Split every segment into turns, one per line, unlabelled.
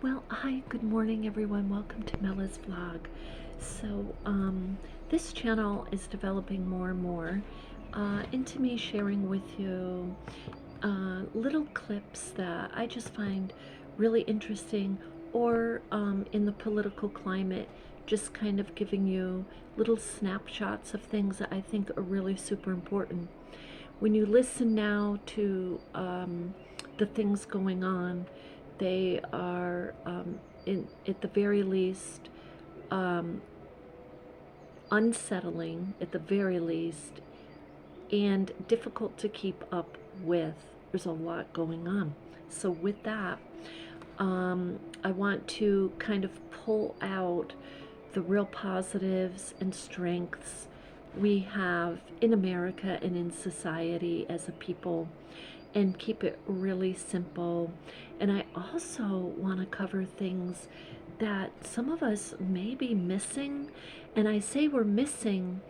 Well, hi, good morning, everyone. Welcome to Mellas vlog. So, this channel is developing more and more into me sharing with you little clips that I just find really interesting, or in the political climate, just kind of giving you little snapshots of things that I think are really super important. When you listen now to the things going on, they are, at the very least, um, unsettling, at the very least, and difficult to keep up with. There's a lot going on. So, with that, I want to kind of pull out the real positives and strengths we have in America and in society as a people, and keep it really simple. And I also want to cover things that some of us may be missing. And I say we're missing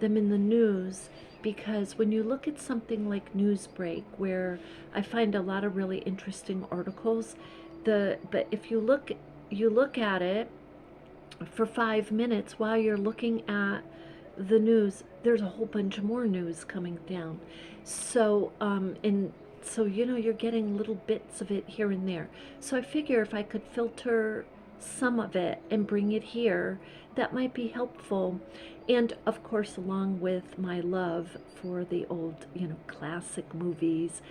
them in the news because when you look at something like Newsbreak, where I find a lot of really interesting articles, but if you look at it for 5 minutes while you're looking at the news, there's a whole bunch of more news coming down. So, you're getting little bits of it here and there. So I figure if I could filter some of it and bring it here, that might be helpful. And of course, along with my love for the old, classic movies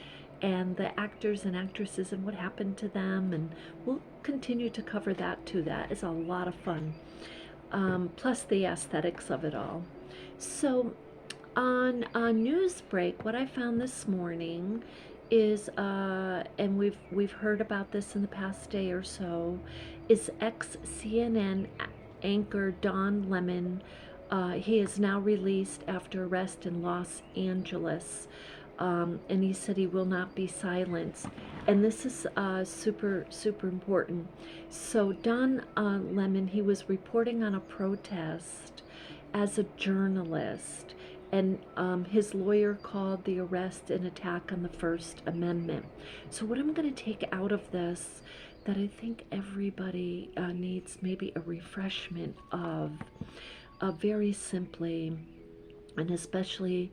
and the actors and actresses and what happened to them, and we'll continue to cover that too. That is a lot of fun. Plus the aesthetics of it all. So on Newsbreak, what I found this morning is, and we've heard about this in the past day or so, is ex-CNN anchor Don Lemon. He is now released after arrest in Los Angeles. And he said he will not be silenced. And this is super, super important. So Don Lemon, he was reporting on a protest as a journalist, and his lawyer called the arrest an attack on the First Amendment. So what I'm going to take out of this, that I think everybody needs maybe a refreshment of, very simply, and especially,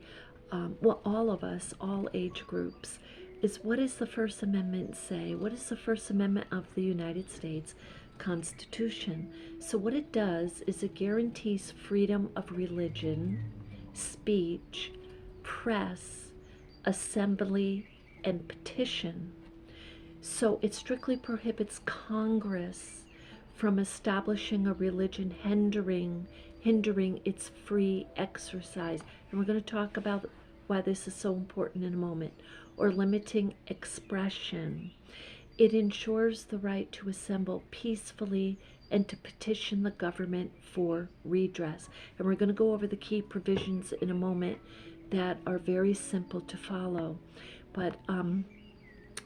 all of us, all age groups, is what does the First Amendment say? What is the First Amendment of the United States Constitution? So what it does is it guarantees freedom of religion, speech, press, assembly, and petition. So it strictly prohibits Congress from establishing a religion hindering its free exercise. And we're going to talk about why this is so important in a moment. Or limiting expression. It ensures the right to assemble peacefully and to petition the government for redress. And we're going to go over the key provisions in a moment that are very simple to follow. But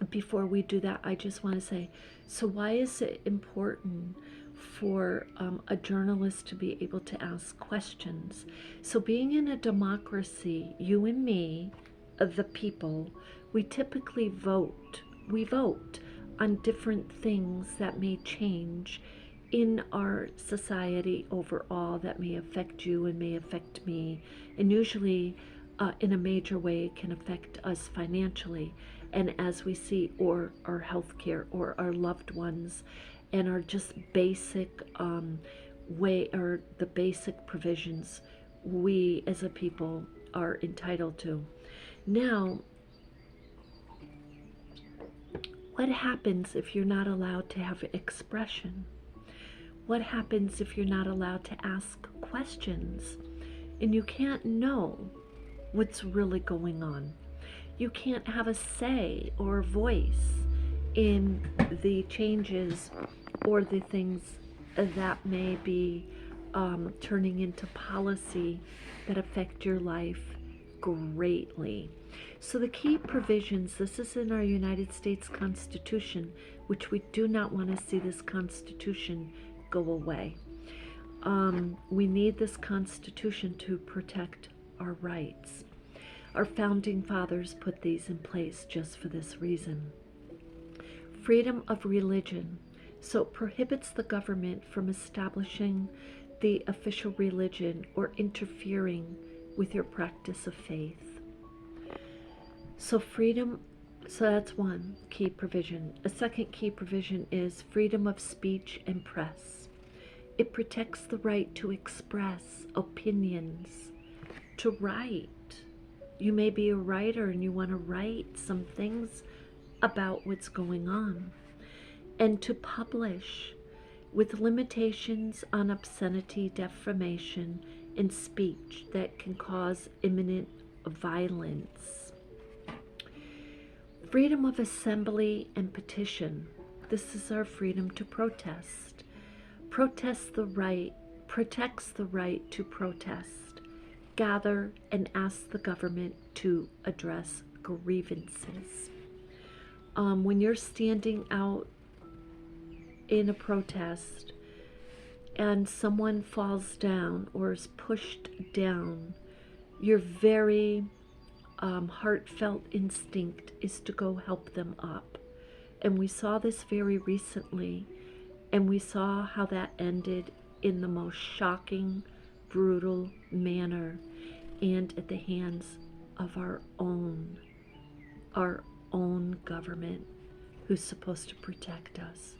before we do that, I just want to say, so why is it important for a journalist to be able to ask questions? So being in a democracy, you and me, the people, we typically vote. We vote on different things that may change in our society overall, that may affect you and may affect me, and usually in a major way can affect us financially, and as we see, or our health care, or our loved ones, and our just basic way, or the basic provisions we as a people are entitled to. Now, what happens if you're not allowed to have expression? What happens if you're not allowed to ask questions and you can't know what's really going on? You can't have a say or a voice in the changes or the things that may be turning into policy that affect your life greatly. So the key provisions, this is in our United States Constitution, which we do not want to see this Constitution go away. We need this Constitution to protect our rights. Our founding fathers put these in place just for this reason. Freedom of religion. So it prohibits the government from establishing the official religion or interfering with your practice of faith. So so that's one key provision. A second key provision is freedom of speech and press. It protects the right to express opinions, to write. You may be a writer and you want to write some things about what's going on. And to publish, with limitations on obscenity, defamation, and speech that can cause imminent violence. Freedom of assembly and petition. This is our freedom to protest. Protects the right to protest, gather, and ask the government to address grievances. When you're standing out in a protest and someone falls down or is pushed down, your very heartfelt instinct is to go help them up. And we saw this very recently, and we saw how that ended in the most shocking, brutal manner, and at the hands of our own government, who's supposed to protect us.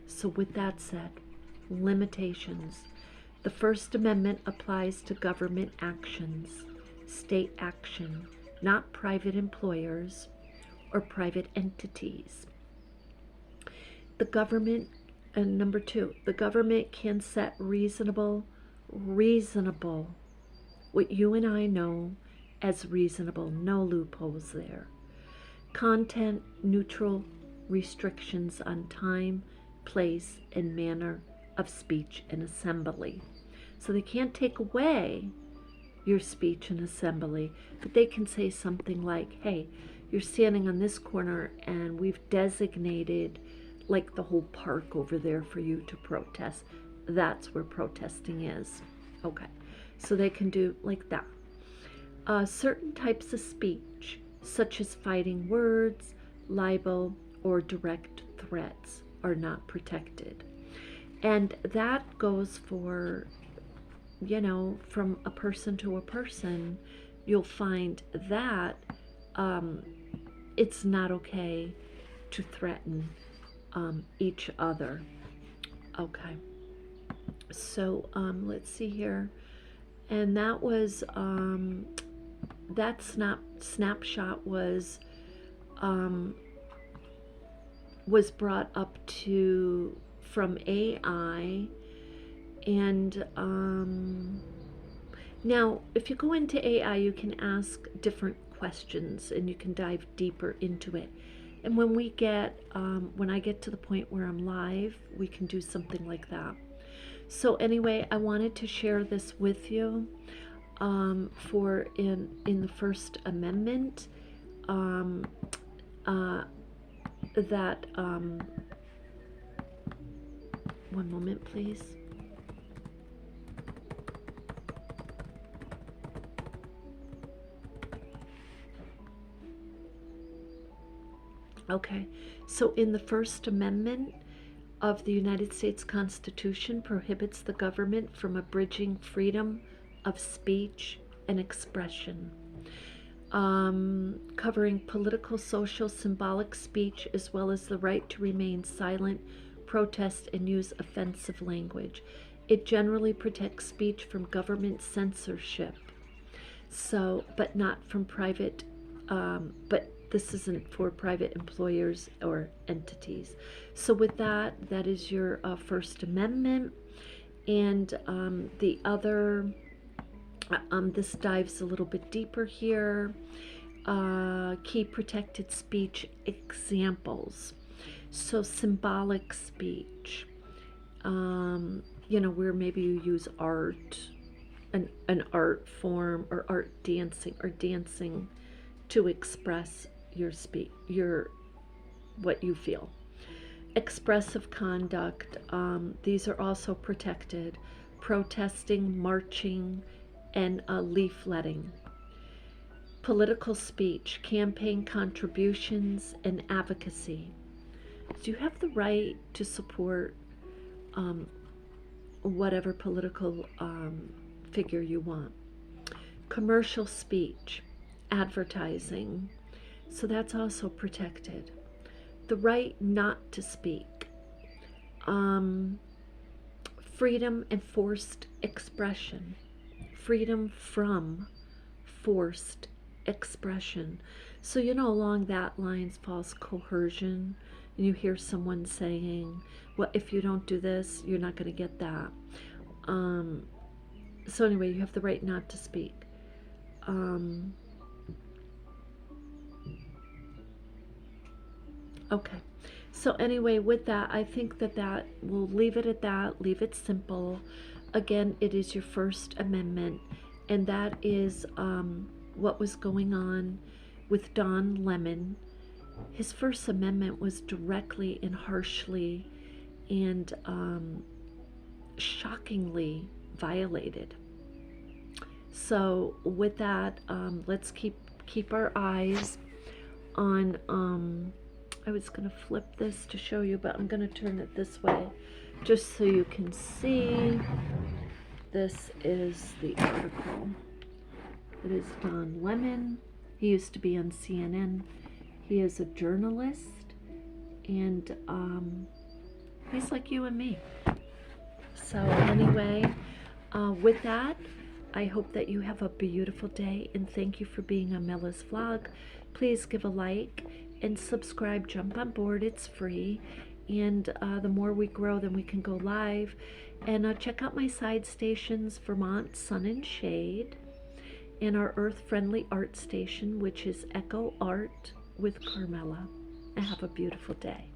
So with that said, limitations. The First Amendment applies to government actions, state action, not private employers or private entities. The government, and number two, the government can set reasonable, what you and I know as reasonable, no loopholes there. Content neutral restrictions on time, place, and manner of speech and assembly. So they can't take away your speech and assembly, but they can say something like, hey, you're standing on this corner and we've designated like the whole park over there for you to protest. That's where protesting is. Okay, so they can do like that. Certain types of speech, such as fighting words, libel, or direct threats, are not protected. And that goes for, from a person to a person. You'll find that it's not okay to threaten each other. Okay, so let's see here. And that was, that snapshot was brought up from AI. And now if you go into AI, you can ask different questions and you can dive deeper into it. And when I get to the point where I'm live, we can do something like that. So anyway, I wanted to share this with you for in the First Amendment, that one moment please. Okay, so in the First Amendment of the United States Constitution prohibits the government from abridging freedom of speech and expression, covering political, social, symbolic speech, as well as the right to remain silent, protest, and use offensive language. It generally protects speech from government censorship, but not from private, but this isn't for private employers or entities. So with that is your First Amendment. And the other, this dives a little bit deeper here. Key protected speech examples. So symbolic speech, where maybe you use art, an art form, or art dancing, or dancing to express what you feel. Expressive conduct, these are also protected. Protesting, marching, and leafletting. Political speech, campaign contributions, and advocacy. You have the right to support whatever political figure you want. Commercial speech, advertising, so that's also protected. The right not to speak, freedom and forced expression, freedom from forced expression. So, along that lines falls coercion. And you hear someone saying, well, if you don't do this, you're not going to get that. So anyway, you have the right not to speak. Okay. So anyway, with that, I think that we'll leave it at that. Leave it simple. Again, it is your First Amendment, and that is what was going on with Don Lemon. His First Amendment was directly and harshly and shockingly violated. So with that, let's keep our eyes on. I was going to flip this to show you, but I'm going to turn it this way just so you can see. This is the article. It is Don Lemon. He used to be on CNN. He is a journalist, and he's like you and me. So anyway, with that, I hope that you have a beautiful day, and thank you for being on Mellas Vlog. Please give a like and subscribe. Jump on board. It's free, and the more we grow, then we can go live. And check out my side stations, Vermont Sun and Shade, and our earth-friendly art station, which is Echo Art with Carmela. And have a beautiful day.